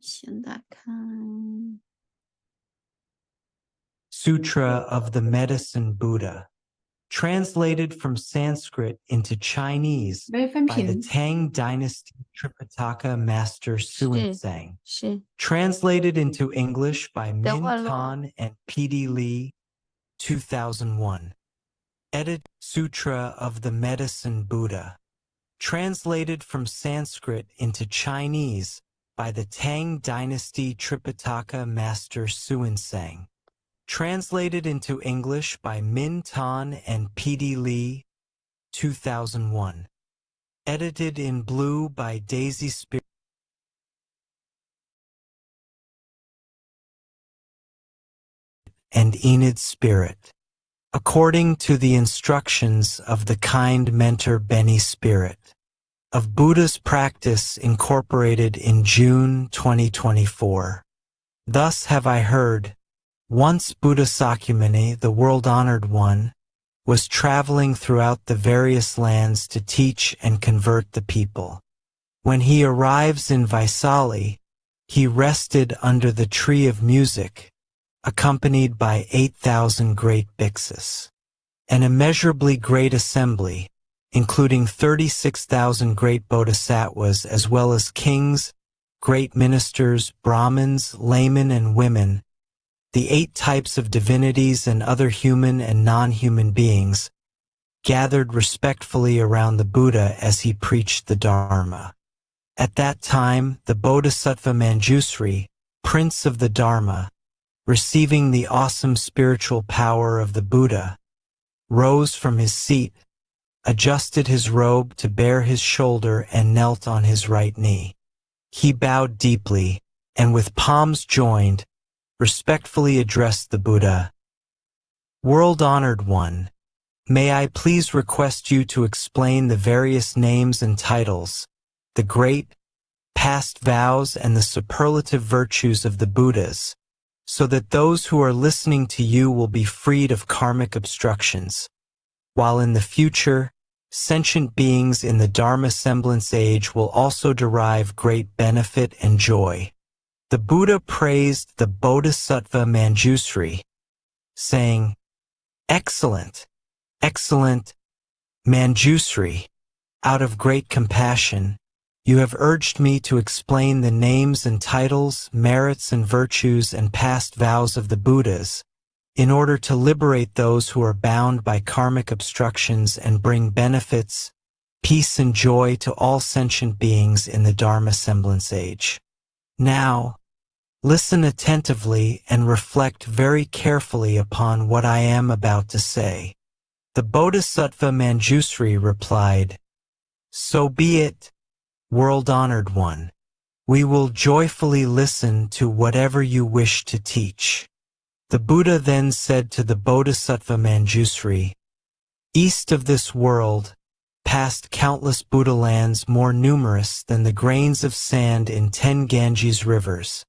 先打开 Sutra of the Medicine Buddha, translated from Sanskrit into Chinese 没分 by the 屏 Tang Dynasty Tripitaka master 是 Suinsang, 是 translated into English by 等 Min 会儿咯 Tan and P.D. Lee, 2001. Edit Sutra of the Medicine Buddha, translated from Sanskrit into Chinese by the Tang Dynasty Tripitaka master Suinsang, translated into English by Min Tan and P.D. Lee, 2001. Edited in blue by Daisy Spirit and Enid Spirit. According to the instructions of the kind mentor Benny Spirit, of Buddha's practice incorporated in June 2024. Thus have I heard, once Buddha Sakyamuni, the world-honored one, was traveling throughout the various lands to teach and convert the people. When he arrives in Vaisali, he rested under the tree of music, accompanied by 8,000 great bhiksus. An immeasurably great assembly, including 36,000 great bodhisattvas as well as kings, great ministers, Brahmins, laymen and women, the 8 types of divinities and other human and non-human beings, gathered respectfully around the Buddha as he preached the Dharma. At that time, the Bodhisattva Manjusri, Prince of the Dharma, receiving the awesome spiritual power of the Buddha, rose from his seat, adjusted his robe to bare his shoulder and knelt on his right knee. He bowed deeply, and with palms joined, respectfully addressed the Buddha. World-honored one, may I please request you to explain the various names and titles, the great, past vows and the superlative virtues of the Buddhas, so that those who are listening to you will be freed of karmic obstructions, while in the future, sentient beings in the Dharma semblance age will also derive great benefit and joy. The Buddha praised the Bodhisattva Manjusri, saying, "Excellent, excellent Manjusri, out of great compassion, you have urged me to explain the names and titles, merits and virtues and past vows of the Buddhas, in order to liberate those who are bound by karmic obstructions and bring benefits, peace and joy to all sentient beings in the Dharma semblance age. Now, listen attentively and reflect very carefully upon what I am about to say." The Bodhisattva Manjusri replied, "So be it, world-honored one. We will joyfully listen to whatever you wish to teach." The Buddha then said to the Bodhisattva Manjusri, "East of this world, past countless Buddha lands more numerous than the grains of sand in 10 Ganges rivers,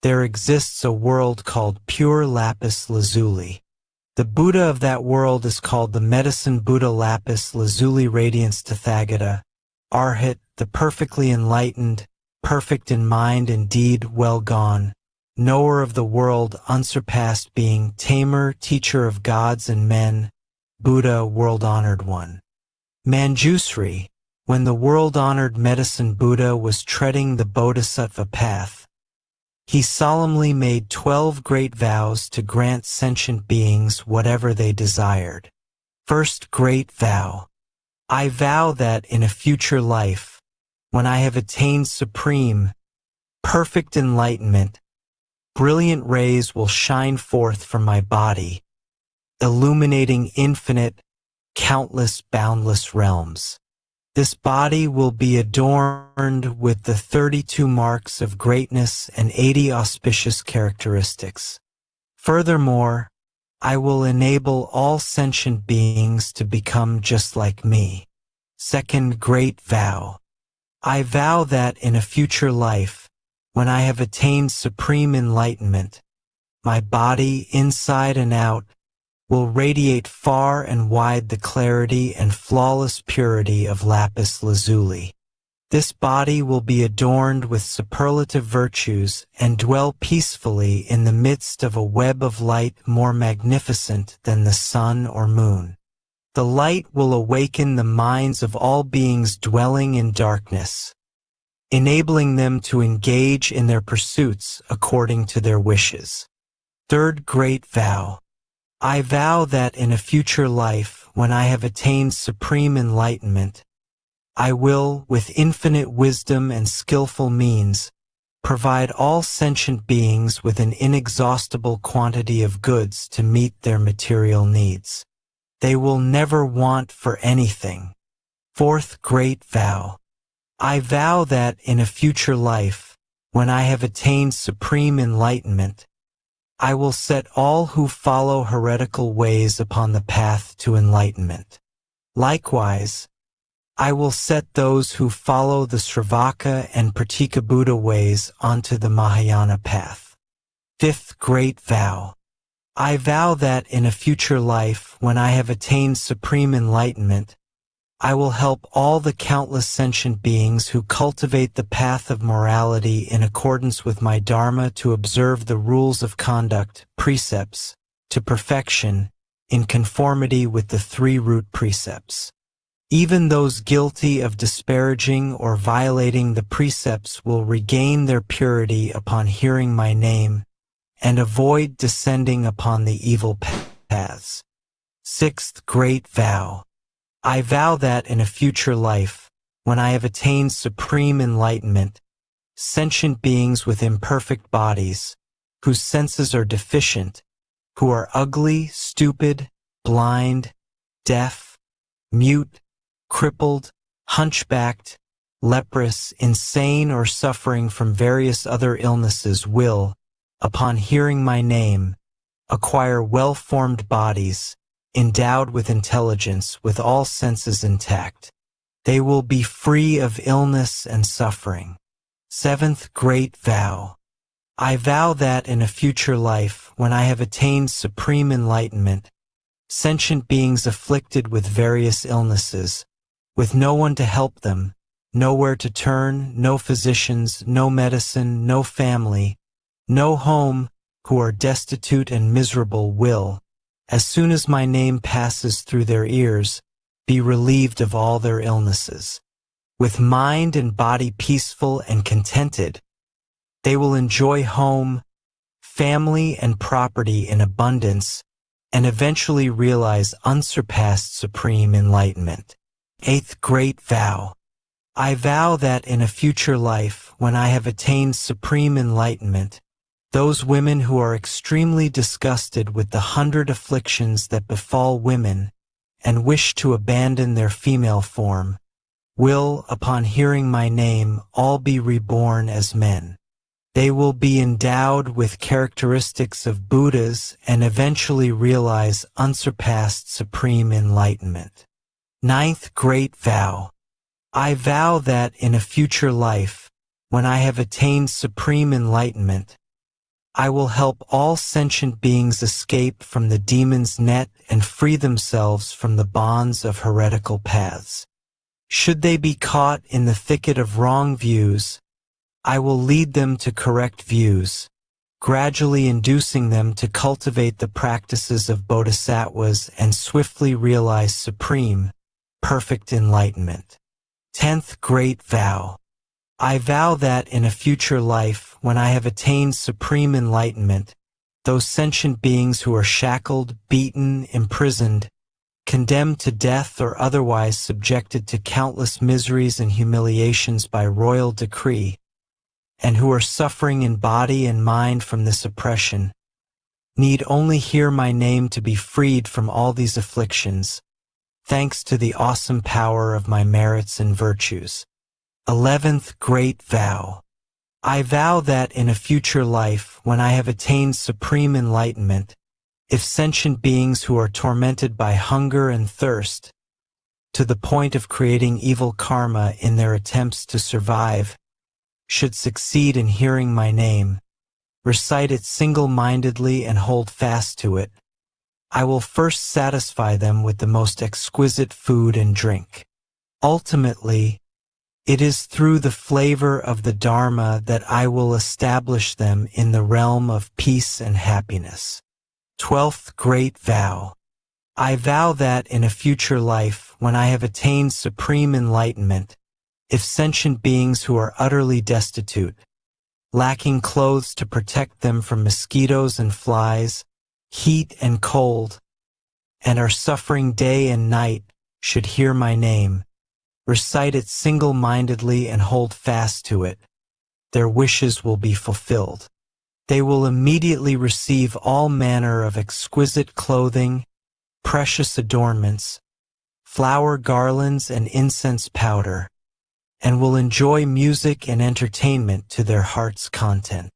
there exists a world called pure lapis lazuli. The Buddha of that world is called the Medicine Buddha Lapis Lazuli Radiance Tathagata, Arhat, the perfectly enlightened, perfect in mind and deed, well gone, knower of the world, unsurpassed being, tamer, teacher of gods and men, Buddha, world-honored one." Manjusri, when the world-honored Medicine Buddha was treading the Bodhisattva path, he solemnly made 12 great vows to grant sentient beings whatever they desired. First great vow. I vow that in a future life, when I have attained supreme, perfect enlightenment, brilliant rays will shine forth from my body, illuminating infinite, countless, boundless realms. This body will be adorned with the 32 marks of greatness and 80 auspicious characteristics. Furthermore, I will enable all sentient beings to become just like me. Second great vow. I vow that in a future life, when I have attained supreme enlightenment, my body, inside and out, will radiate far and wide the clarity and flawless purity of lapis lazuli. This body will be adorned with superlative virtues and dwell peacefully in the midst of a web of light more magnificent than the sun or moon. The light will awaken the minds of all beings dwelling in darkness, enabling them to engage in their pursuits according to their wishes. Third Great Vow. I vow that in a future life, when I have attained supreme enlightenment, I will, with infinite wisdom and skillful means, provide all sentient beings with an inexhaustible quantity of goods to meet their material needs. They will never want for anything. Fourth Great Vow. I vow that in a future life, when I have attained supreme enlightenment, I will set all who follow heretical ways upon the path to enlightenment. Likewise, I will set those who follow the Sravaka and Pratika Buddha ways onto the Mahayana path. Fifth Great Vow. I vow that in a future life, when I have attained supreme enlightenment, I will help all the countless sentient beings who cultivate the path of morality in accordance with my Dharma to observe the rules of conduct, precepts, to perfection, in conformity with the three root precepts. Even those guilty of disparaging or violating the precepts will regain their purity upon hearing my name and avoid descending upon the evil paths. Sixth Great Vow. I vow that in a future life, when I have attained supreme enlightenment, sentient beings with imperfect bodies, whose senses are deficient, who are ugly, stupid, blind, deaf, mute, crippled, hunchbacked, leprous, insane, or suffering from various other illnesses will, upon hearing my name, acquire well-formed bodies, endowed with intelligence, with all senses intact. They will be free of illness and suffering. Seventh Great Vow. I vow that in a future life, when I have attained supreme enlightenment, sentient beings afflicted with various illnesses, with no one to help them, nowhere to turn, no physicians, no medicine, no family, no home, who are destitute and miserable will, as soon as my name passes through their ears, be relieved of all their illnesses. With mind and body peaceful and contented, they will enjoy home, family, and property in abundance, and eventually realize unsurpassed supreme enlightenment. Eighth Great Vow. I vow that in a future life, when I have attained supreme enlightenment, those women who are extremely disgusted with the 100 afflictions that befall women and wish to abandon their female form, will, upon hearing my name, all be reborn as men. They will be endowed with characteristics of Buddhas and eventually realize unsurpassed supreme enlightenment. Ninth Great Vow. I vow that in a future life, when I have attained supreme enlightenment, I will help all sentient beings escape from the demon's net and free themselves from the bonds of heretical paths. Should they be caught in the thicket of wrong views, I will lead them to correct views, gradually inducing them to cultivate the practices of Bodhisattvas and swiftly realize supreme, perfect enlightenment. 10th Great Vow. I vow that in a future life, when I have attained supreme enlightenment, those sentient beings who are shackled, beaten, imprisoned, condemned to death or otherwise subjected to countless miseries and humiliations by royal decree, and who are suffering in body and mind from this oppression, need only hear my name to be freed from all these afflictions, thanks to the awesome power of my merits and virtues. 11th Great Vow. I vow that in a future life, when I have attained supreme enlightenment, if sentient beings who are tormented by hunger and thirst, to the point of creating evil karma in their attempts to survive, should succeed in hearing my name, recite it single-mindedly and hold fast to it, I will first satisfy them with the most exquisite food and drink. Ultimately, It is through the flavor of the Dharma that I will establish them in the realm of peace and happiness. 12th Great Vow. I vow that in a future life, when I have attained supreme enlightenment, if sentient beings who are utterly destitute, lacking clothes to protect them from mosquitoes and flies, heat and cold, and are suffering day and night, should hear my name, recite it single-mindedly and hold fast to it, their wishes will be fulfilled. They will immediately receive all manner of exquisite clothing, precious adornments, flower garlands and incense powder, and will enjoy music and entertainment to their heart's content.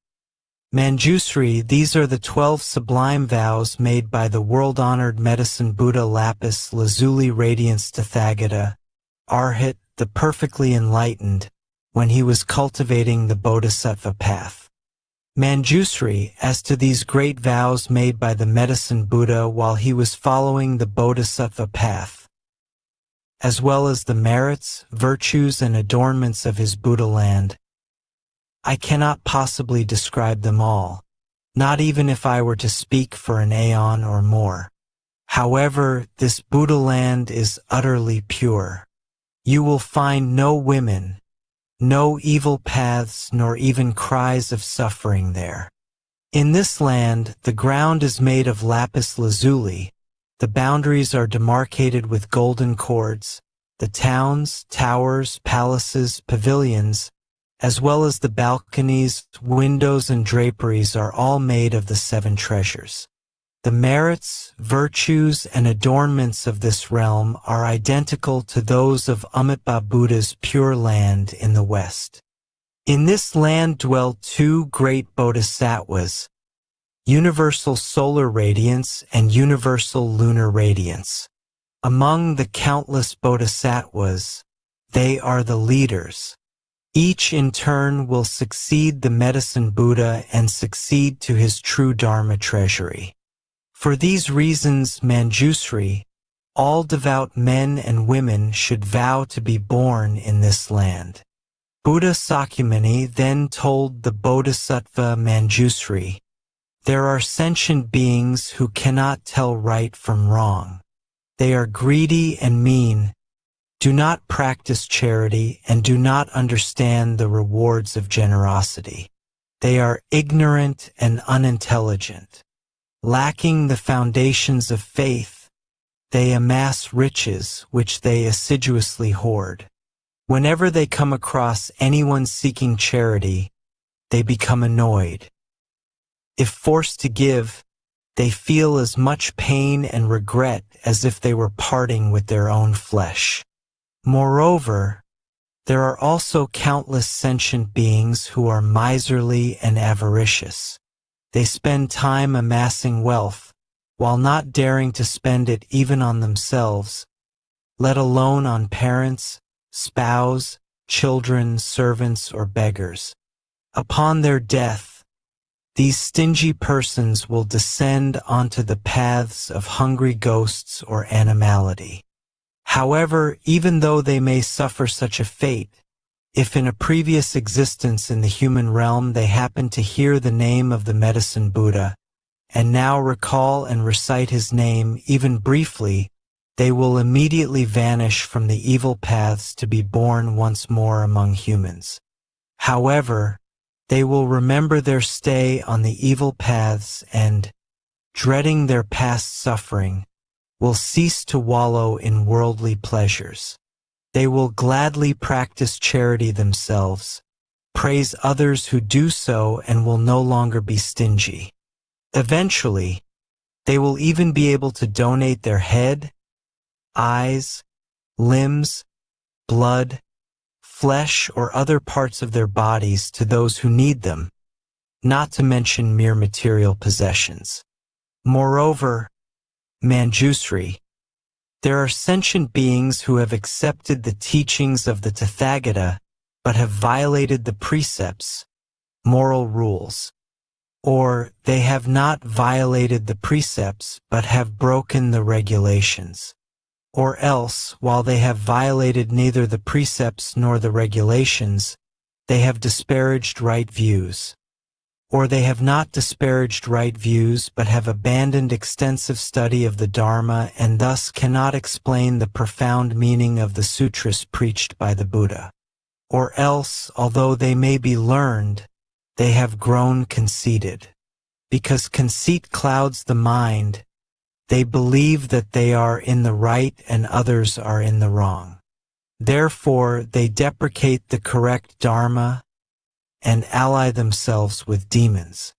Manjusri, these are the 12 sublime vows made by the world-honored medicine Buddha Lapis Lazuli Radiance Tathagata, Arhat, the perfectly enlightened, when he was cultivating the Bodhisattva path. Manjusri, as to these great vows made by the medicine Buddha while he was following the Bodhisattva path, as well as the merits, virtues, and adornments of his Buddha land, I cannot possibly describe them all, not even if I were to speak for an aeon or more. However, this Buddha land is utterly pure. You will find no women, no evil paths, nor even cries of suffering there. In this land, the ground is made of lapis lazuli, the boundaries are demarcated with golden cords, the towns, towers, palaces, pavilions, as well as the balconies, windows, and draperies are all made of the 7 treasures. The merits, virtues, and adornments of this realm are identical to those of Amitabha Buddha's pure land in the West. In this land dwell 2 great Bodhisattvas, universal solar radiance and universal lunar radiance. Among the countless Bodhisattvas, they are the leaders. Each in turn will succeed the medicine Buddha and succeed to his true Dharma treasury. For these reasons, Manjusri, all devout men and women should vow to be born in this land. Buddha Sakyamuni then told the Bodhisattva Manjusri, there are sentient beings who cannot tell right from wrong. They are greedy and mean, do not practice charity, and do not understand the rewards of generosity. They are ignorant and unintelligent. Lacking the foundations of faith, they amass riches which they assiduously hoard. Whenever they come across anyone seeking charity, they become annoyed. If forced to give, they feel as much pain and regret as if they were parting with their own flesh. Moreover, there are also countless sentient beings who are miserly and avaricious. They spend time amassing wealth, while not daring to spend it even on themselves, let alone on parents, spouse, children, servants, or beggars. Upon their death, these stingy persons will descend onto the paths of hungry ghosts or animality. However, even though they may suffer such a fate, if in a previous existence in the human realm they happen to hear the name of the medicine Buddha, and now recall and recite his name even briefly, they will immediately vanish from the evil paths to be born once more among humans. However, they will remember their stay on the evil paths and, dreading their past suffering, will cease to wallow in worldly pleasures. They will gladly practice charity themselves, praise others who do so, and will no longer be stingy. Eventually, they will even be able to donate their head, eyes, limbs, blood, flesh, or other parts of their bodies to those who need them, not to mention mere material possessions. Moreover, Manjusri, there are sentient beings who have accepted the teachings of the Tathagata but have violated the precepts, moral rules, or they have not violated the precepts but have broken the regulations. Or else, while they have violated neither the precepts nor the regulations, they have disparaged right views. Or they have not disparaged right views but have abandoned extensive study of the Dharma and thus cannot explain the profound meaning of the sutras preached by the Buddha. Or else, although they may be learned, they have grown conceited. Because conceit clouds the mind, they believe that they are in the right and others are in the wrong. Therefore, they deprecate the correct Dharma and ally themselves with demons.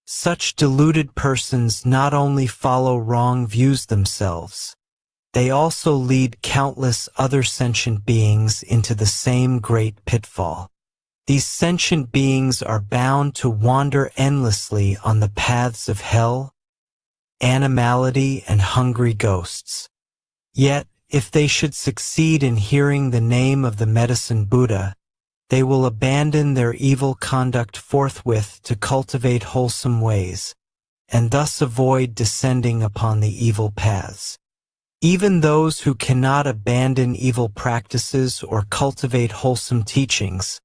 Such deluded persons not only follow wrong views themselves, they also lead countless other sentient beings into the same great pitfall. These sentient beings are bound to wander endlessly on the paths of hell, animality, and hungry ghosts. Yet, if they should succeed in hearing the name of the Medicine Buddha, they will abandon their evil conduct forthwith to cultivate wholesome ways, and thus avoid descending upon the evil paths. Even those who cannot abandon evil practices or cultivate wholesome teachings,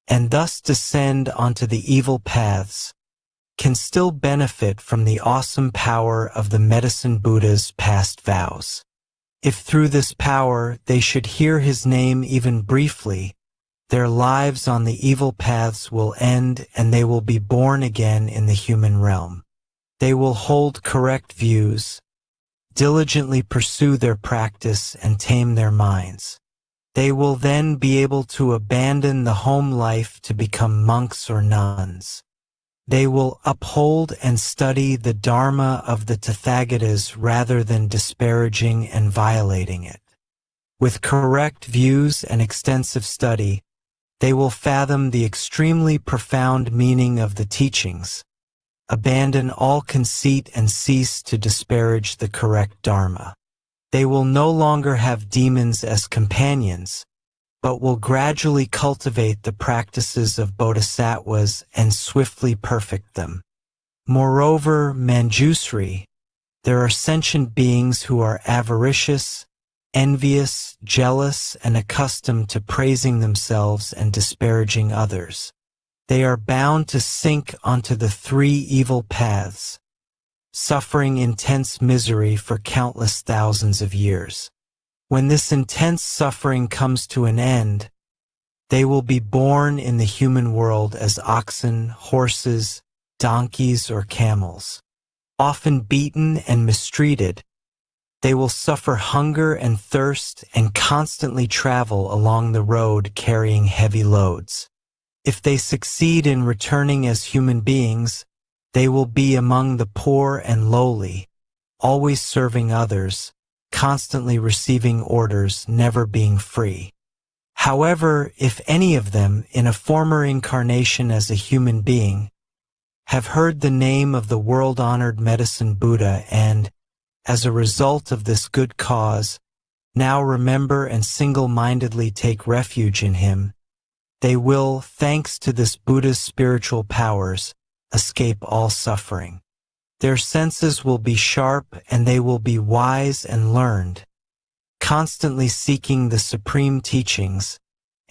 and thus descend onto the evil paths, can still benefit from the awesome power of the Medicine Buddha's past vows. If through this power they should hear his name even briefly, their lives on the evil paths will end and they will be born again in the human realm. They will hold correct views, diligently pursue their practice and tame their minds. They will then be able to abandon the home life to become monks or nuns. They will uphold and study the Dharma of the Tathagatas rather than disparaging and violating it. With correct views and extensive study, they will fathom the extremely profound meaning of the teachings, abandon all conceit and cease to disparage the correct Dharma. They will no longer have demons as companions, but will gradually cultivate the practices of Bodhisattvas and swiftly perfect them. Moreover, Manjusri, there are sentient beings who are avaricious, envious, jealous, and accustomed to praising themselves and disparaging others. They are bound to sink onto the three evil paths, suffering intense misery for countless thousands of years. When this intense suffering comes to an end, they will be born in the human world as oxen, horses, donkeys, or camels. Often beaten and mistreated, they will suffer hunger and thirst and constantly travel along the road carrying heavy loads. If they succeed in returning as human beings, they will be among the poor and lowly, always serving others, constantly receiving orders, never being free. However, if any of them, in a former incarnation as a human being, have heard the name of the world-honored Medicine Buddha and, as a result of this good cause, now remember and single-mindedly take refuge in him, they will, thanks to this Buddha's spiritual powers, escape all suffering. Their senses will be sharp and they will be wise and learned, constantly seeking the supreme teachings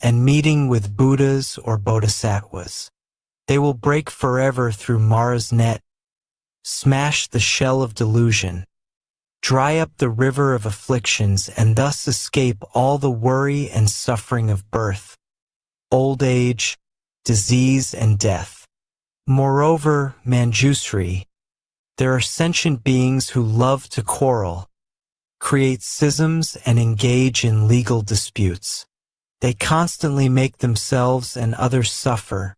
and meeting with Buddhas or Bodhisattvas. They will break forever through Mara's net, smash the shell of delusion, dry up the river of afflictions, and thus escape all the worry and suffering of birth, old age, disease, and death. Moreover, Manjusri, there are sentient beings who love to quarrel, create schisms, and engage in legal disputes. They constantly make themselves and others suffer,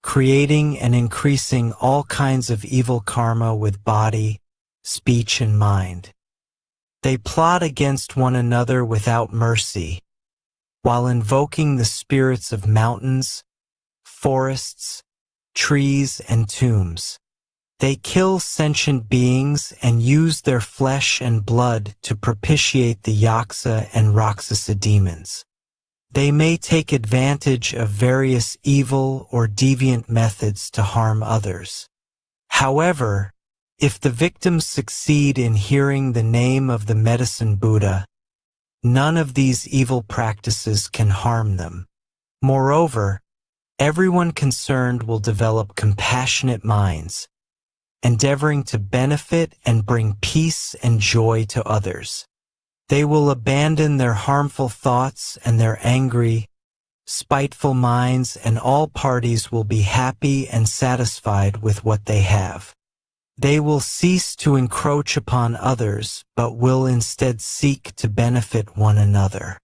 creating and increasing all kinds of evil karma with body, speech, and mind. They plot against one another without mercy, while invoking the spirits of mountains, forests, trees, and tombs. They kill sentient beings and use their flesh and blood to propitiate the Yaksa and Rakshasa demons. They may take advantage of various evil or deviant methods to harm others. However, if the victims succeed in hearing the name of the Medicine Buddha, none of these evil practices can harm them. Moreover, everyone concerned will develop compassionate minds, endeavoring to benefit and bring peace and joy to others. They will abandon their harmful thoughts and their angry, spiteful minds, and all parties will be happy and satisfied with what they have. They will cease to encroach upon others, but will instead seek to benefit one another.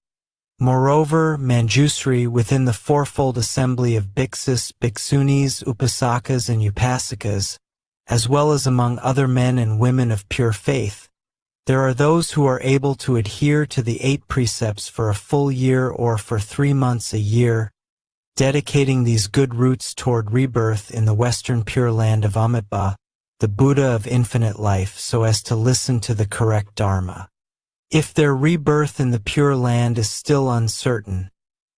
Moreover, Manjusri, within the fourfold assembly of bhiksus, bhiksunis, upasakas, and upasikas, as well as among other men and women of pure faith, there are those who are able to adhere to the 8 precepts for a full year or for 3 months a year, dedicating these good roots toward rebirth in the Western Pure Land of Amitabha, the Buddha of infinite life, so as to listen to the correct Dharma. If their rebirth in the Pure Land is still uncertain,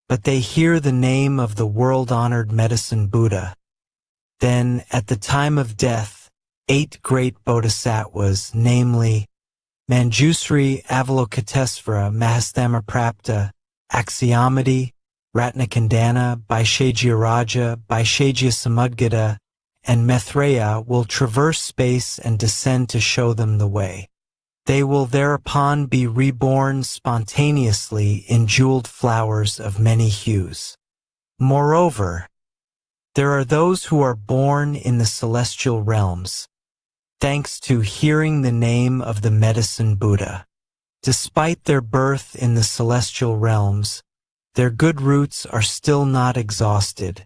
but they hear the name of the world-honored Medicine Buddha, then, at the time of death, 8 great Bodhisattvas, namely Manjusri, Avalokitesvara, Mahasthammaprapta, Akshayamati, Ratnakandana, Vaishajyaraja, Vaishajyasamudgata, and Maitreya will traverse space and descend to show them the way. They will thereupon be reborn spontaneously in jeweled flowers of many hues. Moreover, there are those who are born in the celestial realms, thanks to hearing the name of the Medicine Buddha. Despite their birth in the celestial realms, their good roots are still not exhausted,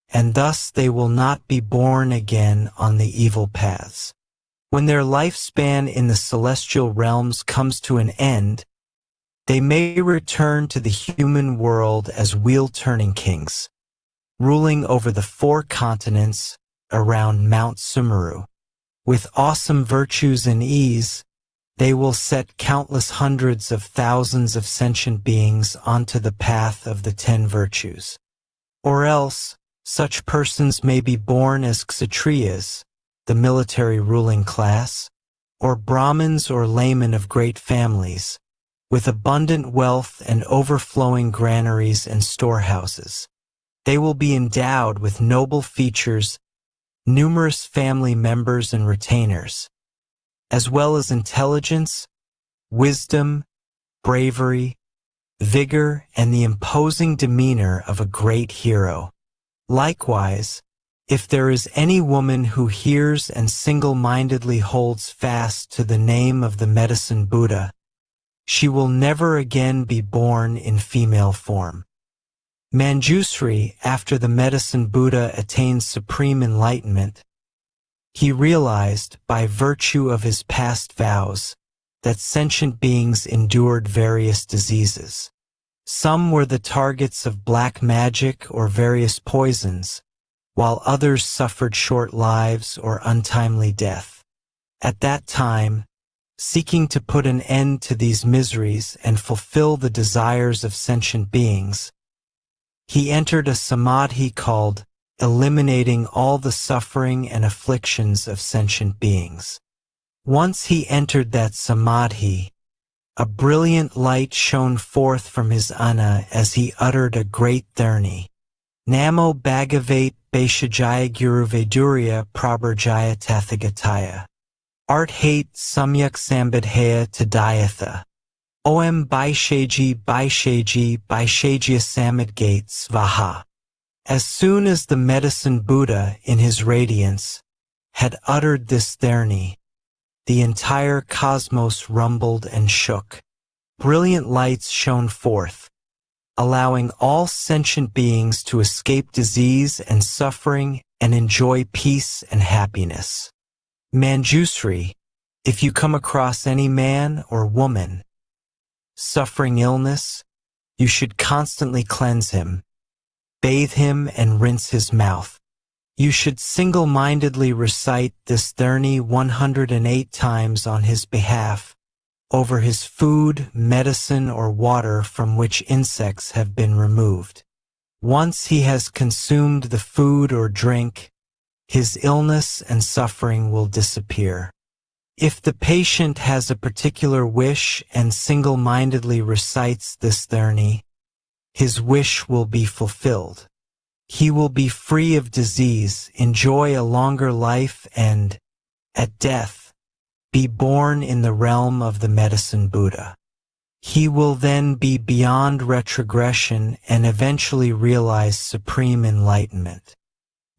and thus they will not be born again on the evil paths. When their lifespan in the celestial realms comes to an end, they may return to the human world as wheel-turning kings, ruling over the 4 continents around Mount Sumeru. With awesome virtues and ease, they will set countless hundreds of thousands of sentient beings onto the path of the 10 virtues. Or else, such persons may be born as Kshatriyas, the military ruling class, or Brahmins or laymen of great families, with abundant wealth and overflowing granaries and storehouses. They will be endowed with noble features, numerous family members and retainers, as well as intelligence, wisdom, bravery, vigor, and the imposing demeanor of a great hero. Likewise, if there is any woman who hears and single-mindedly holds fast to the name of the Medicine Buddha, she will never again be born in female form. Manjusri, after the Medicine Buddha attained Supreme Enlightenment, he realized, by virtue of his past vows, that sentient beings endured various diseases. Some were the targets of black magic or various poisons, while others suffered short lives or untimely death. At that time, seeking to put an end to these miseries and fulfill the desires of sentient beings, he entered a samadhi called eliminating all the suffering and afflictions of sentient beings. Once he entered that samadhi, a brilliant light shone forth from his ana as he uttered a great tharni. Namo Bhagavate Vaishajaya Guru Vedurya Prabharjaya Tathagataya. Art hate Samyak Sambadhaya Tadayatha. Om Baishaji Baishaji Baishajya Samadgate Svaha. As soon as the Medicine Buddha, in his radiance, had uttered this tharni, the entire cosmos rumbled and shook. Brilliant lights shone forth, allowing all sentient beings to escape disease and suffering and enjoy peace and happiness. Manjusri, if you come across any man or woman suffering illness, you should constantly cleanse him, bathe him, and rinse his mouth. You should single-mindedly recite this tharni 108 times on his behalf, over his food, medicine, or water from which insects have been removed. Once he has consumed the food or drink, his illness and suffering will disappear. If the patient has a particular wish and single-mindedly recites this therni, his wish will be fulfilled. He will be free of disease, enjoy a longer life, and, at death, be born in the realm of the Medicine Buddha. He will then be beyond retrogression and eventually realize supreme enlightenment.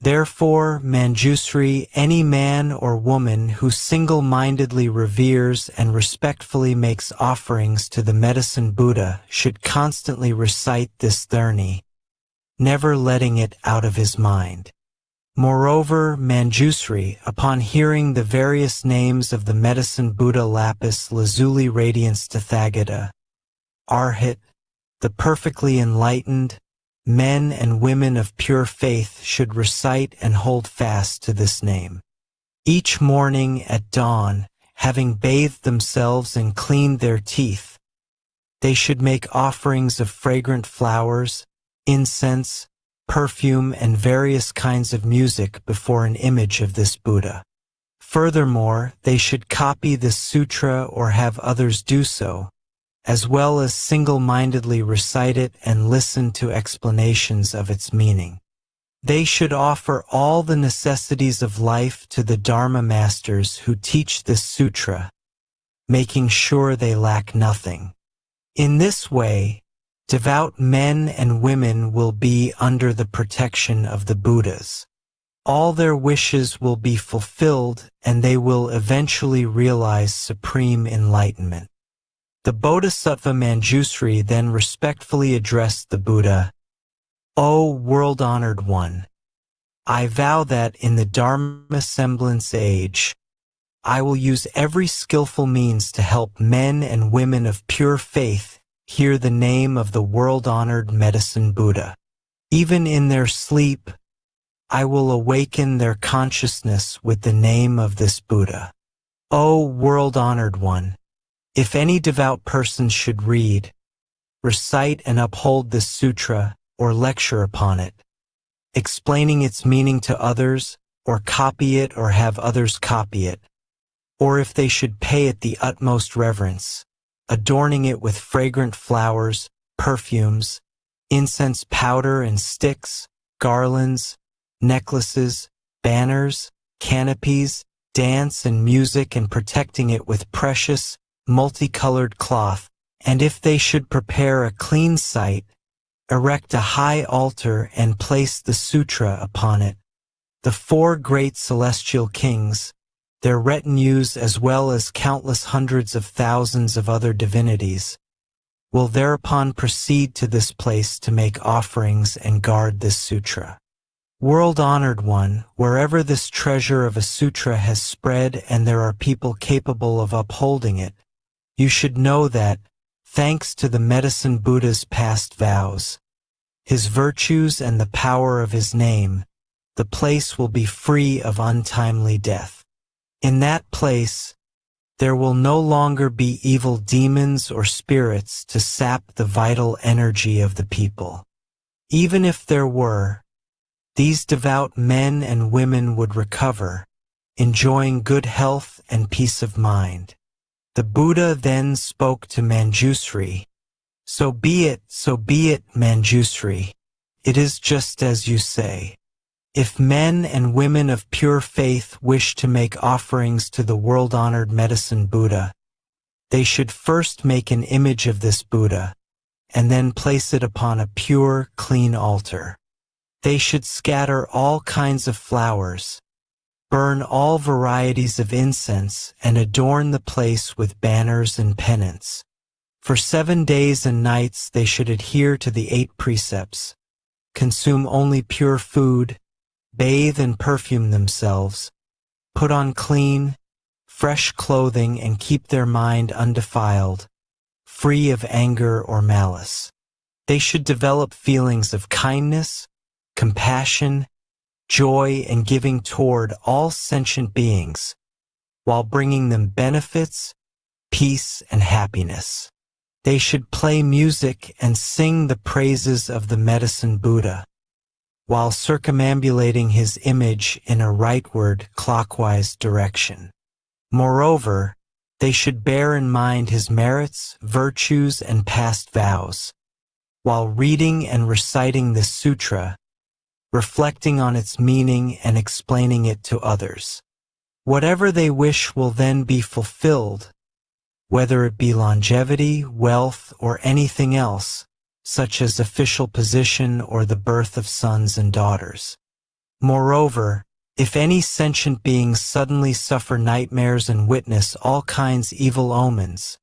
Therefore, Manjusri, any man or woman who single-mindedly reveres and respectfully makes offerings to the Medicine Buddha should constantly recite this therni, never letting it out of his mind. Moreover, Manjusri, upon hearing the various names of the Medicine Buddha lapis lazuli radiance Tathagata, Arhat, the perfectly enlightened, men and women of pure faith should recite and hold fast to this name. Each morning at dawn, having bathed themselves and cleaned their teeth, they should make offerings of fragrant flowers, incense, perfume, and various kinds of music before an image of this Buddha. Furthermore, they should copy this sutra or have others do so, as well as single-mindedly recite it and listen to explanations of its meaning. They should offer all the necessities of life to the Dharma masters who teach this sutra, making sure they lack nothing. In this way, devout men and women will be under the protection of the Buddhas. All their wishes will be fulfilled and they will eventually realize supreme enlightenment. The Bodhisattva Manjusri then respectfully addressed the Buddha, "O world-honored one, I vow that in the Dharma semblance age, I will use every skillful means to help men and women of pure faith hear the name of the world-honored Medicine Buddha. Even in their sleep, I will awaken their consciousness with the name of this Buddha. O world-honored one, if any devout person should read, recite and uphold this sutra or lecture upon it, explaining its meaning to others, or copy it or have others copy it, or if they should pay it the utmost reverence, adorning it with fragrant flowers, perfumes, incense powder and sticks, garlands, necklaces, banners, canopies, dance and music, and protecting it with precious, multicolored cloth, and if they should prepare a clean site, erect a high altar and place the sutra upon it, the four great celestial kings, their retinues as well as countless hundreds of thousands of other divinities, will thereupon proceed to this place to make offerings and guard this sutra. World-honored one, wherever this treasure of a sutra has spread and there are people capable of upholding it, you should know that, thanks to the Medicine Buddha's past vows, his virtues and the power of his name, the place will be free of untimely death. In that place, there will no longer be evil demons or spirits to sap the vital energy of the people. Even if there were, these devout men and women would recover, enjoying good health and peace of mind. The Buddha then spoke to Manjusri, so be it, Manjusri. It is just as you say. If men and women of pure faith wish to make offerings to the world-honored Medicine Buddha, they should first make an image of this Buddha, and then place it upon a pure, clean altar. They should scatter all kinds of flowers, burn all varieties of incense, and adorn the place with banners and pennants. For 7 days and nights they should adhere to the 8 precepts, consume only pure food, bathe and perfume themselves, put on clean, fresh clothing, and keep their mind undefiled, free of anger or malice. They should develop feelings of kindness, compassion, joy, and giving toward all sentient beings, while bringing them benefits, peace, and happiness. They should play music and sing the praises of the Medicine Buddha, while circumambulating his image in a rightward, clockwise direction. Moreover, they should bear in mind his merits, virtues, and past vows. While reading and reciting this sutra, reflecting on its meaning and explaining it to others. Whatever they wish will then be fulfilled, whether it be longevity, wealth, or anything else, such as official position or the birth of sons and daughters. Moreover, if any sentient beings suddenly suffer nightmares and witness all kinds evil omens,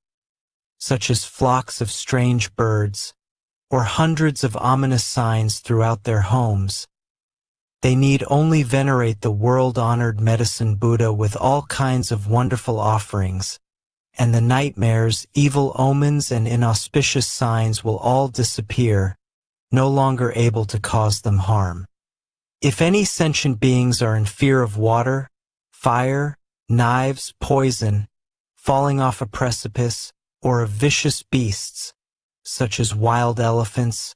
such as flocks of strange birds, or hundreds of ominous signs throughout their homes, they need only venerate the world-honored Medicine Buddha with all kinds of wonderful offerings, and the nightmares, evil omens, and inauspicious signs will all disappear, no longer able to cause them harm. If any sentient beings are in fear of water, fire, knives, poison, falling off a precipice, or of vicious beasts, such as wild elephants,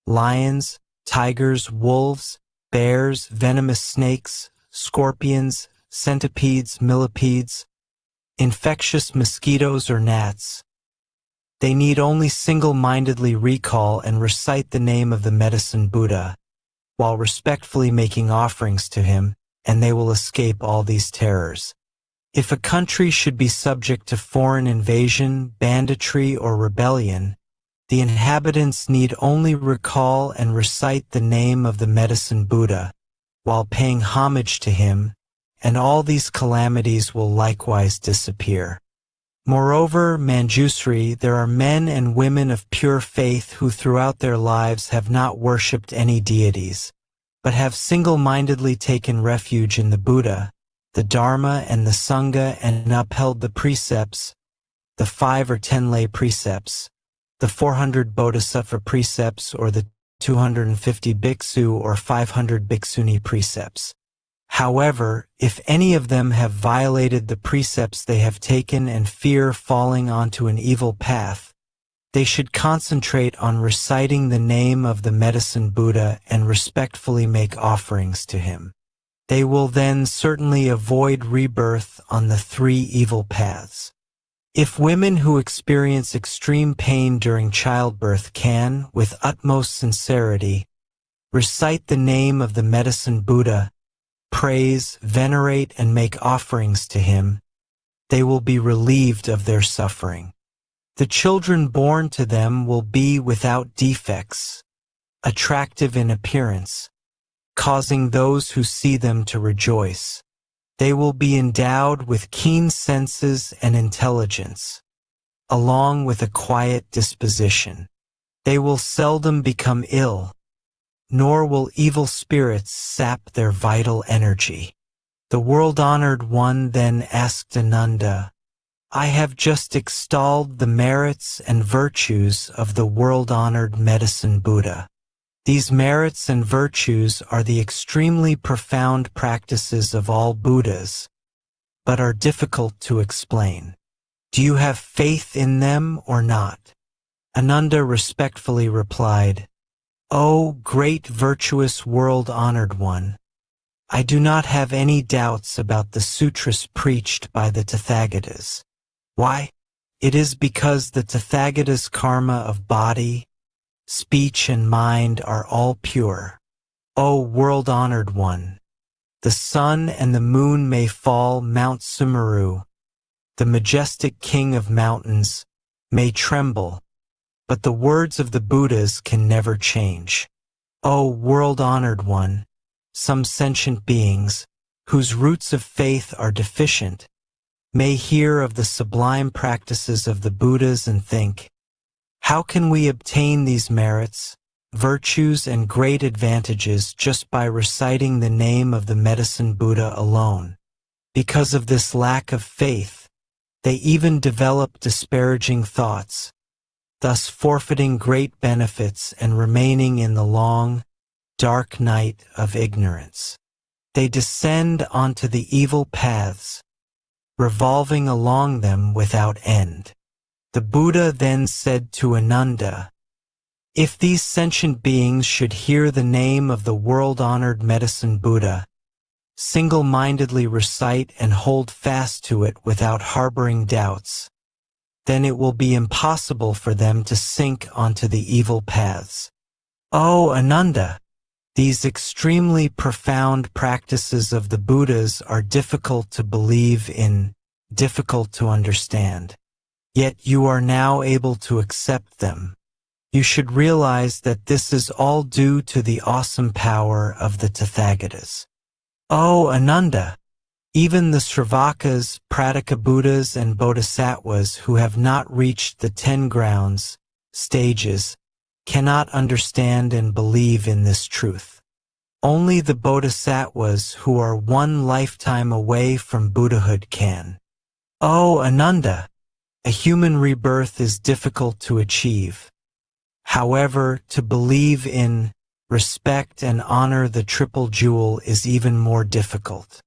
lions, tigers, wolves, bears, venomous snakes, scorpions, centipedes, millipedes, infectious mosquitoes or gnats, they need only single-mindedly recall and recite the name of the Medicine Buddha, while respectfully making offerings to him, and they will escape all these terrors. If a country should be subject to foreign invasion, banditry, or rebellion, the inhabitants need only recall and recite the name of the Medicine Buddha, while paying homage to him, and all these calamities will likewise disappear. Moreover, Manjusri, there are men and women of pure faith who throughout their lives have not worshipped any deities, but have single-mindedly taken refuge in the Buddha, the Dharma, and the Sangha, and upheld the precepts, the 5 or 10 lay precepts, the 400 Bodhisattva precepts, or the 250 bhiksu or 500 bhikshuni precepts. However, if any of them have violated the precepts they have taken and fear falling onto an evil path, they should concentrate on reciting the name of the Medicine Buddha and respectfully make offerings to him. They will then certainly avoid rebirth on the 3 evil paths. If women who experience extreme pain during childbirth can, with utmost sincerity, recite the name of the Medicine Buddha, praise, venerate, and make offerings to him, they will be relieved of their suffering. The children born to them will be without defects, attractive in appearance, causing those who see them to rejoice. They will be endowed with keen senses and intelligence, along with a quiet disposition. They will seldom become ill, nor will evil spirits sap their vital energy. The world-honored one then asked Ananda, I have just extolled the merits and virtues of the world-honored Medicine Buddha. These merits and virtues are the extremely profound practices of all Buddhas, but are difficult to explain. Do you have faith in them or not? Ananda respectfully replied, O great virtuous world-honored one, I do not have any doubts about the sutras preached by the Tathagatas. Why? It is because the Tathagatas' karma of body, speech, and mind are all pure. O world-honored one, the sun and the moon may fall, Mount Sumeru, the majestic king of mountains, may tremble, but the words of the Buddhas can never change. O world-honored one, some sentient beings, whose roots of faith are deficient, may hear of the sublime practices of the Buddhas and think, how can we obtain these merits, virtues, and great advantages just by reciting the name of the Medicine Buddha alone? Because of this lack of faith, they even develop disparaging thoughts, thus forfeiting great benefits and remaining in the long, dark night of ignorance. They descend onto the evil paths, revolving along them without end. The Buddha then said to Ananda, if these sentient beings should hear the name of the world-honored Medicine Buddha, single-mindedly recite and hold fast to it without harboring doubts, then it will be impossible for them to sink onto the evil paths. O Ananda, these extremely profound practices of the Buddhas are difficult to believe in, difficult to understand. Yet you are now able to accept them. You should realize that this is all due to the awesome power of the Tathagatas. O Ananda, even the Sravakas, Prataka Buddhas, and Bodhisattvas who have not reached the 10 grounds, stages, cannot understand and believe in this truth. Only the Bodhisattvas who are one lifetime away from Buddhahood can. O Ananda, a human rebirth is difficult to achieve. However, to believe in, respect, and honor the Triple Jewel is even more difficult.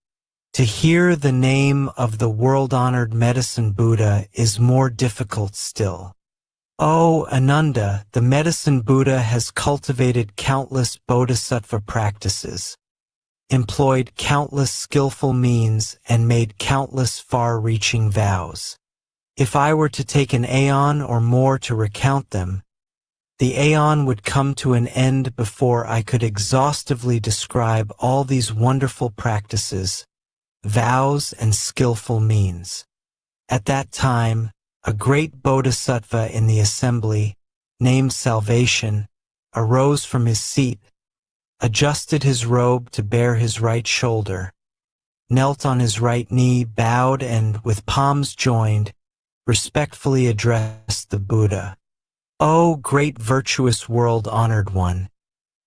To hear the name of the world-honored Medicine Buddha is more difficult still. O Ananda, the Medicine Buddha has cultivated countless bodhisattva practices, employed countless skillful means, and made countless far-reaching vows. If I were to take an aeon or more to recount them, the aeon would come to an end before I could exhaustively describe all these wonderful practices, vows, and skillful means. At that time, a great bodhisattva in the assembly, named Salvation, arose from his seat, adjusted his robe to bare his right shoulder, knelt on his right knee, bowed, and, with palms joined, respectfully addressed the Buddha. O great virtuous world-honored one,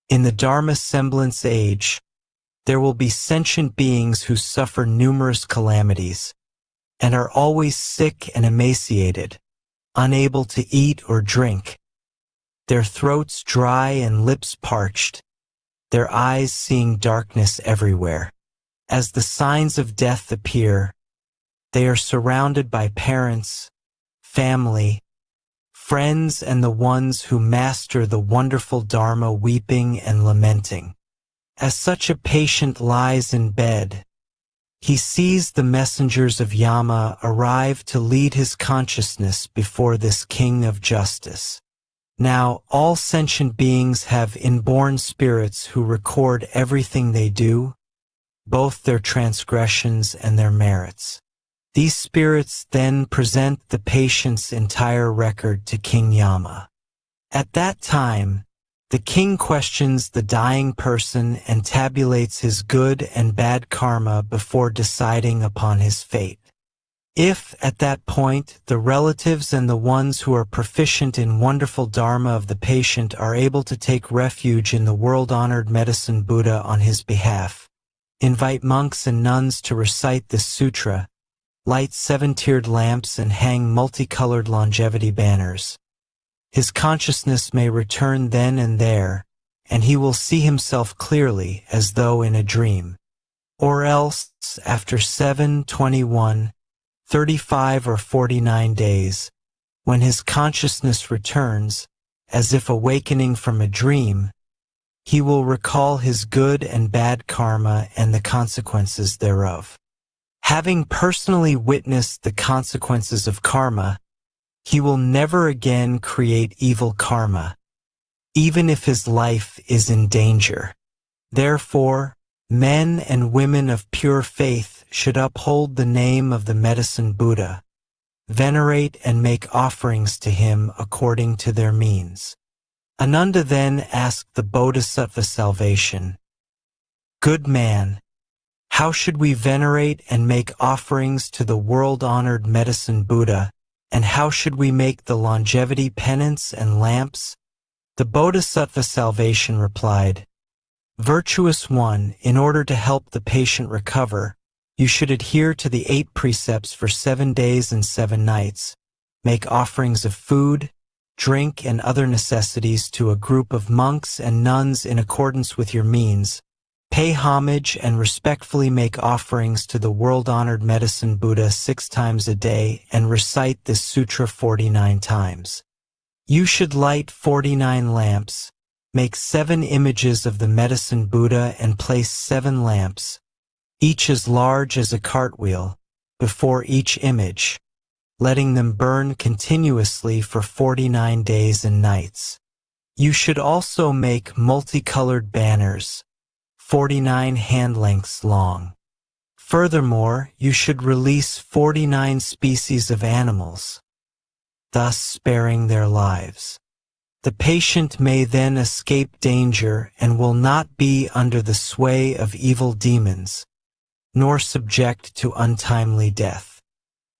in the Dharma semblance age, there will be sentient beings who suffer numerous calamities, and are always sick and emaciated, unable to eat or drink, their throats dry and lips parched, their eyes seeing darkness everywhere. As the signs of death appear, they are surrounded by parents, family, friends, and the ones who master the wonderful Dharma weeping and lamenting. As such a patient lies in bed, he sees the messengers of Yama arrive to lead his consciousness before this king of justice. Now, all sentient beings have inborn spirits who record everything they do, both their transgressions and their merits. These spirits then present the patient's entire record to King Yama. At that time, the king questions the dying person and tabulates his good and bad karma before deciding upon his fate. If, at that point, the relatives and the ones who are proficient in wonderful dharma of the patient are able to take refuge in the world-honored Medicine Buddha on his behalf, invite monks and nuns to recite this sutra, light 7-tiered lamps, and hang multicolored longevity banners, his consciousness may return then and there, and he will see himself clearly as though in a dream. Or else, after 7, 21, 35, or 49 days, when his consciousness returns, as if awakening from a dream, he will recall his good and bad karma and the consequences thereof. Having personally witnessed the consequences of karma, he will never again create evil karma, even if his life is in danger. Therefore, men and women of pure faith should uphold the name of the Medicine Buddha, venerate and make offerings to him according to their means. Ananda then asked the Bodhisattva Salvation, "Good man, how should we venerate and make offerings to the world-honored Medicine Buddha, and how should we make the longevity penance and lamps?" The Bodhisattva Salvation replied, "Virtuous one, in order to help the patient recover, you should adhere to the 8 precepts for 7 days and 7 nights, make offerings of food, drink, and other necessities to a group of monks and nuns in accordance with your means, pay homage and respectfully make offerings to the world-honored Medicine Buddha 6 times a day and recite this sutra 49 times. You should light 49 lamps, make 7 images of the Medicine Buddha and place 7 lamps, each as large as a cartwheel, before each image, letting them burn continuously for 49 days and nights. You should also make multicolored banners, 49 hand lengths long. Furthermore, you should release 49 species of animals, thus sparing their lives. The patient may then escape danger and will not be under the sway of evil demons, nor subject to untimely death.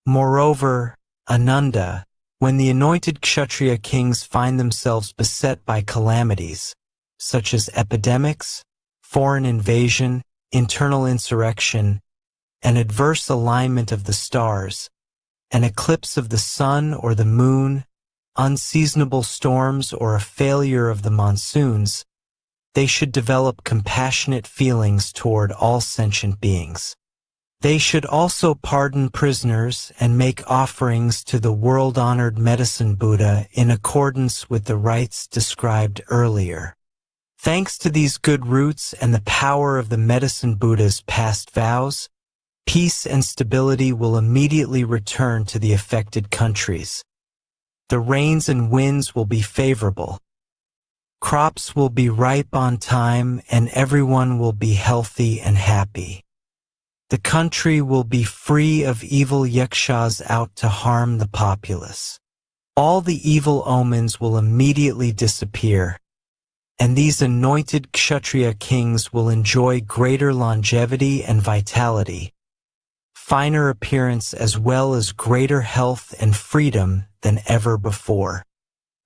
Moreover, Ananda, when the anointed Kshatriya kings find themselves beset by calamities, such as epidemics, foreign invasion, internal insurrection, an adverse alignment of the stars, an eclipse of the sun or the moon, unseasonable storms, or a failure of the monsoons, they should develop compassionate feelings toward all sentient beings. They should also pardon prisoners and make offerings to the world-honored Medicine Buddha in accordance with the rites described earlier. Thanks to these good roots and the power of the Medicine Buddha's past vows, peace and stability will immediately return to the affected countries. The rains and winds will be favorable. Crops will be ripe on time, and everyone will be healthy and happy. The country will be free of evil yakshas out to harm the populace. All the evil omens will immediately disappear, and these anointed Kshatriya kings will enjoy greater longevity and vitality, finer appearance, as well as greater health and freedom than ever before.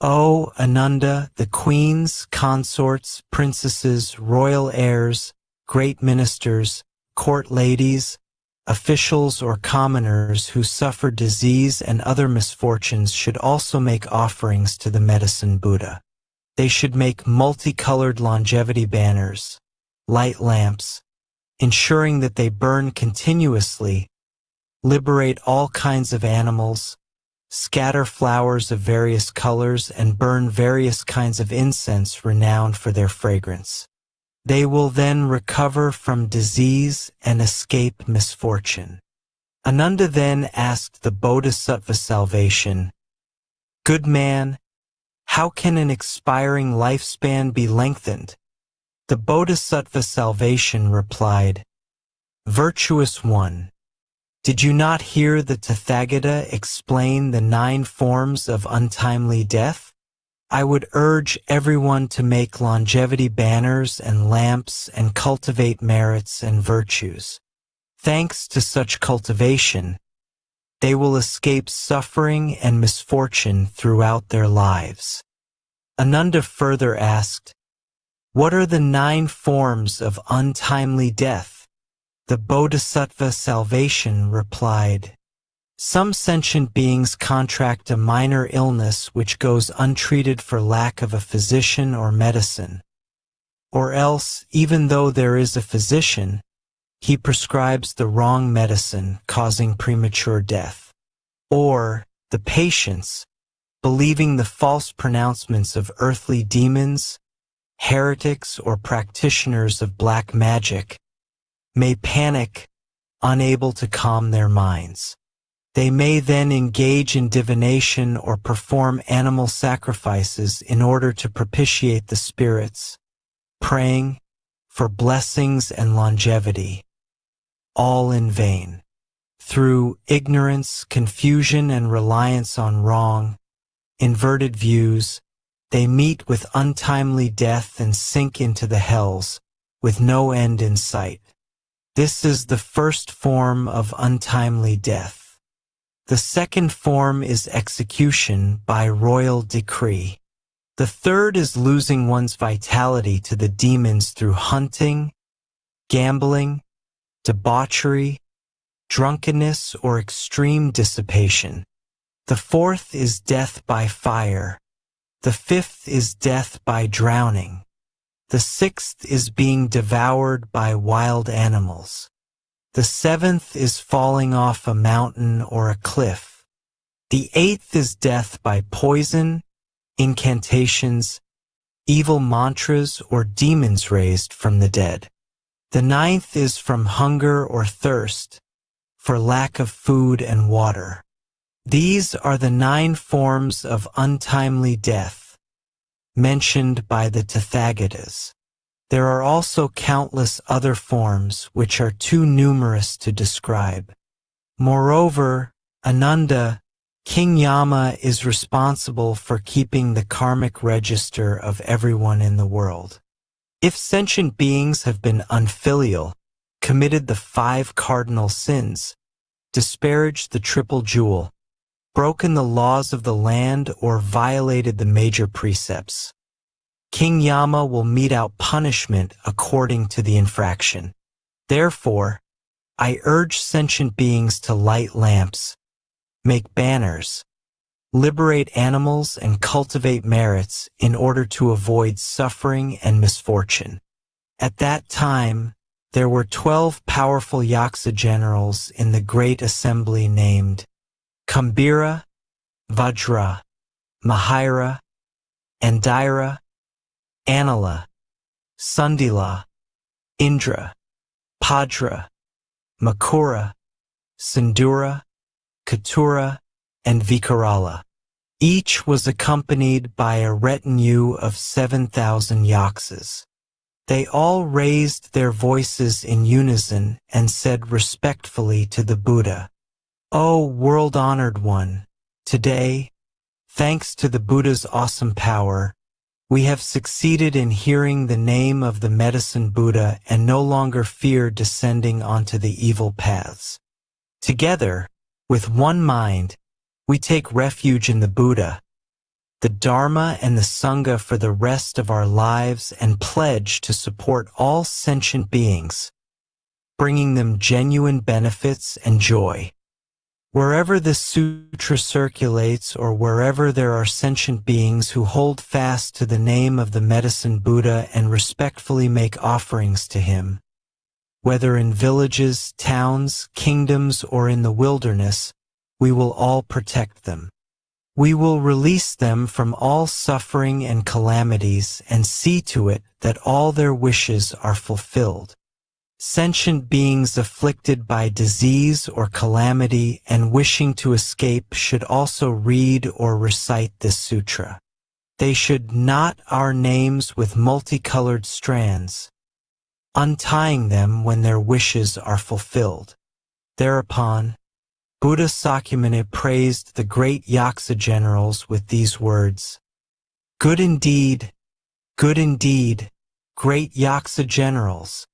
O Ananda, the queens, consorts, princesses, royal heirs, great ministers, court ladies, officials, or commoners who suffer disease and other misfortunes should also make offerings to the Medicine Buddha. They should make multicolored longevity banners, light lamps, ensuring that they burn continuously, liberate all kinds of animals, scatter flowers of various colors, and burn various kinds of incense renowned for their fragrance. They will then recover from disease and escape misfortune. Ananda then asked the Bodhisattva salvation, "Good man, how can an expiring lifespan be lengthened?" The Bodhisattva salvation replied, "Virtuous one, did you not hear the Tathagata explain the 9 forms of untimely death? I would urge everyone to make longevity banners and lamps and cultivate merits and virtues. Thanks to such cultivation, they will escape suffering and misfortune throughout their lives." Ananda further asked, "What are the 9 forms of untimely death?" The Bodhisattva salvation replied, "Some sentient beings contract a minor illness which goes untreated for lack of a physician or medicine. Or else, even though there is a physician, he prescribes the wrong medicine, causing premature death. Or the patients, believing the false pronouncements of earthly demons, heretics, or practitioners of black magic, may panic, unable to calm their minds. They may then engage in divination or perform animal sacrifices in order to propitiate the spirits, praying for blessings and longevity, all in vain. Through ignorance, confusion, and reliance on wrong, inverted views, they meet with untimely death and sink into the hells, with no end in sight. This is the first form of untimely death. The second form is execution by royal decree. The third is losing one's vitality to the demons through hunting, gambling, debauchery, drunkenness, or extreme dissipation. The fourth is death by fire. The fifth is death by drowning. The sixth is being devoured by wild animals. The seventh is falling off a mountain or a cliff. The eighth is death by poison, incantations, evil mantras, or demons raised from the dead. The ninth is from hunger or thirst, for lack of food and water. These are the 9 forms of untimely death, mentioned by the Tathagatas. There are also countless other forms which are too numerous to describe. Moreover, Ananda, King Yama is responsible for keeping the karmic register of everyone in the world. If sentient beings have been unfilial, committed the 5 cardinal sins, disparaged the triple jewel, broken the laws of the land, or violated the major precepts, King Yama will mete out punishment according to the infraction. Therefore, I urge sentient beings to light lamps, make banners, liberate animals, and cultivate merits in order to avoid suffering and misfortune. At that time, there were 12 powerful Yaksa generals in the great assembly named Kambira, Vajra, Mahira, Andira, Anila, Sundila, Indra, Padra, Makura, Sindura, Katura, and Vikarala. Each was accompanied by a retinue of 7,000 yaksas. They all raised their voices in unison and said respectfully to the Buddha, "O world-honored one, today, thanks to the Buddha's awesome power, we have succeeded in hearing the name of the Medicine Buddha and no longer fear descending onto the evil paths. Together, with one mind, we take refuge in the Buddha, the Dharma, and the Sangha for the rest of our lives and pledge to support all sentient beings, bringing them genuine benefits and joy. Wherever this sutra circulates or wherever there are sentient beings who hold fast to the name of the Medicine Buddha and respectfully make offerings to him, whether in villages, towns, kingdoms, or in the wilderness, we will all protect them. We will release them from all suffering and calamities and see to it that all their wishes are fulfilled. Sentient beings afflicted by disease or calamity and wishing to escape should also read or recite this sutra. They should knot our names with multicolored strands, untying them when their wishes are fulfilled." Thereupon, Buddha Sakyamuni praised the great Yaksa generals with these words, good indeed, great Yaksa generals.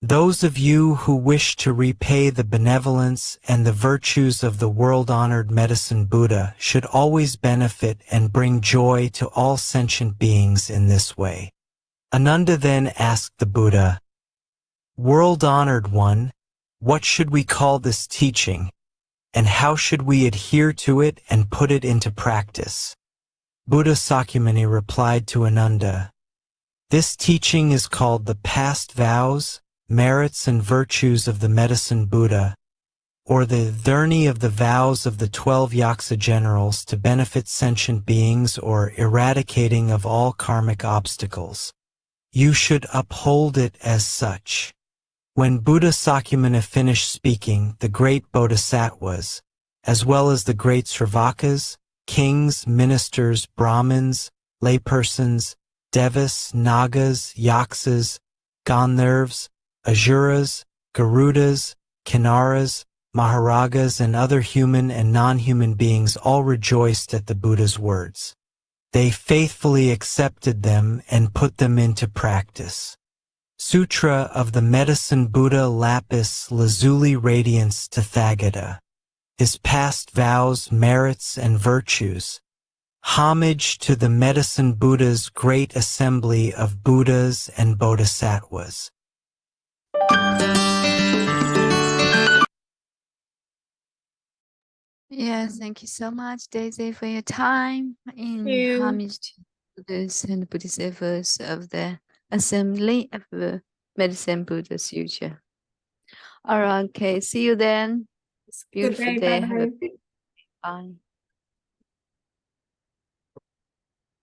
Those of you who wish to repay the benevolence and the virtues of the world-honored Medicine Buddha should always benefit and bring joy to all sentient beings in this way." Ananda then asked the Buddha, "World-honored one, what should we call this teaching, and how should we adhere to it and put it into practice?" Buddha Sakyamuni replied to Ananda, "This teaching is called the past vows, merits, and virtues of the Medicine Buddha, or the Dharni of the vows of the 12 Yaksa generals to benefit sentient beings or eradicating of all karmic obstacles. You should uphold it as such." When Buddha Sakyamuni finished speaking, the great Bodhisattvas, as well as the great Sravakas, kings, ministers, Brahmins, laypersons, Devas, Nagas, Yaksas, Gandharvas, Asuras, Garudas, Kinnaras, Maharagas, and other human and non-human beings all rejoiced at the Buddha's words. They faithfully accepted them and put them into practice. Sutra of the Medicine Buddha Lapis Lazuli Radiance Tathagata. His past vows, merits, and virtues. Homage to the Medicine Buddha's great assembly of Buddhas and Bodhisattvas. Yes, thank you so much, Daisy, for your time in homage to Buddhas and Bodhisattvas of the Assembly of the Medicine Buddha Sutra. All right, okay, see you then. It's a beautiful day. Have a beautiful day. Bye.